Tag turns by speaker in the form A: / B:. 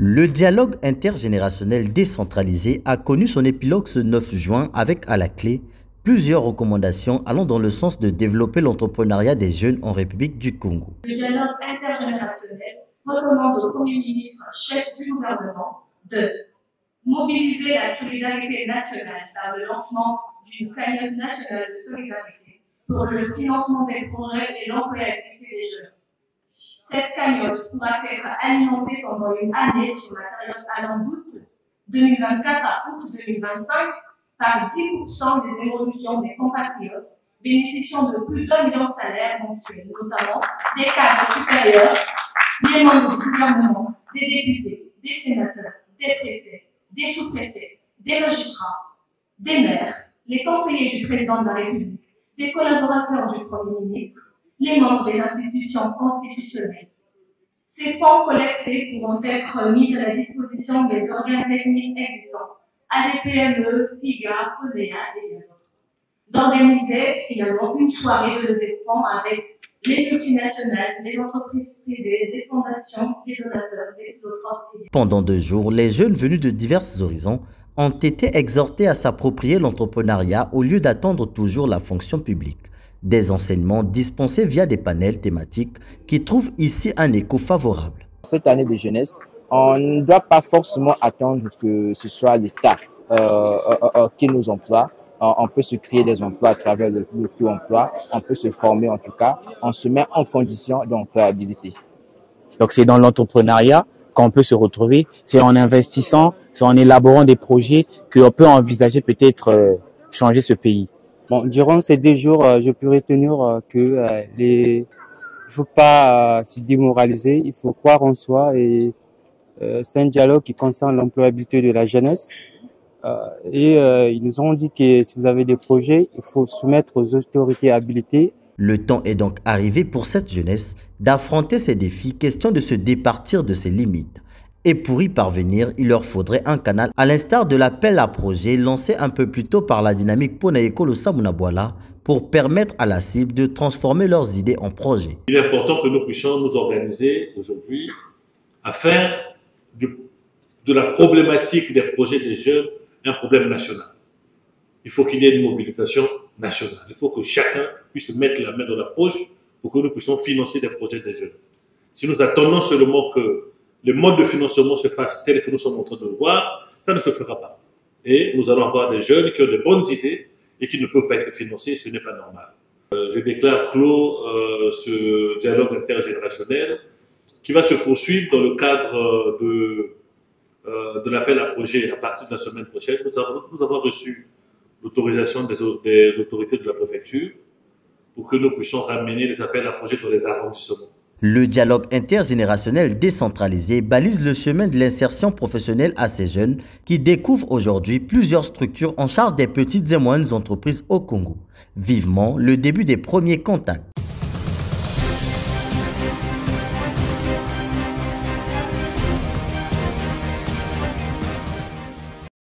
A: Le dialogue intergénérationnel décentralisé a connu son épilogue ce 9 juin avec à la clé plusieurs recommandations allant dans le sens de développer l'entrepreneuriat des jeunes en République du Congo.
B: Le dialogue intergénérationnel recommande au Premier ministre, chef du gouvernement, de mobiliser la solidarité nationale par le lancement d'une cagnotte nationale de solidarité pour le financement des projets et l'employabilité des jeunes. Cette cagnotte pourra être alimentée pendant une année sur la période allant d'août 2024 à août 2025 par 10% des évolutions des compatriotes bénéficiant de plus d'1 million de salaires mensuels, notamment des cadres supérieurs, des membres du gouvernement, des députés, des sénateurs, des préfets, des sous-préfets, des magistrats, des maires, les conseillers du président de la République, des collaborateurs du Premier ministre, les membres des institutions constitutionnelles. Ces fonds collectés pourront être mis à la disposition des organes techniques existants, ADPME, FIGA, FEDEA et bien d'autres. D'organiser finalement une soirée de levée de fonds avec les multinationales, les entreprises privées, les fondations, les donateurs, les philanthropes.
A: Pendant 2 jours, les jeunes venus de divers horizons ont été exhortés à s'approprier l'entrepreneuriat au lieu d'attendre toujours la fonction publique. Des enseignements dispensés via des panels thématiques qui trouvent ici un écho favorable.
C: Cette année de jeunesse, on ne doit pas forcément attendre que ce soit l'État qui nous emploie. On peut se créer des emplois à travers le emploi, on peut se former en tout cas, on se met en condition d'employabilité.
D: Donc c'est dans l'entrepreneuriat qu'on peut se retrouver, c'est en investissant, c'est en élaborant des projets qu'on peut envisager peut-être changer ce pays.
E: Bon, durant ces 2 jours, je peux retenir que il faut pas se démoraliser, il faut croire en soi et c'est un dialogue qui concerne l'employabilité de la jeunesse. Ils nous ont dit que si vous avez des projets, il faut soumettre aux autorités habilitées.
A: Le temps est donc arrivé pour cette jeunesse d'affronter ces défis, question de se départir de ses limites. Et pour y parvenir, il leur faudrait un canal, à l'instar de l'appel à projet lancé un peu plus tôt par la dynamique Ponaekolo Samunabwala pour permettre à la cible de transformer leurs idées en projets.
F: Il est important que nous puissions nous organiser aujourd'hui à faire de la problématique des projets des jeunes un problème national. Il faut qu'il y ait une mobilisation nationale. Il faut que chacun puisse mettre la main dans la poche pour que nous puissions financer des projets des jeunes. Si nous attendons seulement que le mode de financement se fasse tel que nous sommes en train de le voir, ça ne se fera pas. Et nous allons avoir des jeunes qui ont de bonnes idées et qui ne peuvent pas être financés, ce n'est pas normal. Je déclare clos ce dialogue intergénérationnel qui va se poursuivre dans le cadre de l'appel à projet à partir de la semaine prochaine. Nous avons reçu l'autorisation des autorités de la préfecture pour que nous puissions ramener les appels à projet dans les arrondissements.
A: Le dialogue intergénérationnel décentralisé balise le chemin de l'insertion professionnelle à ces jeunes qui découvrent aujourd'hui plusieurs structures en charge des petites et moyennes entreprises au Congo. Vivement le début des premiers contacts.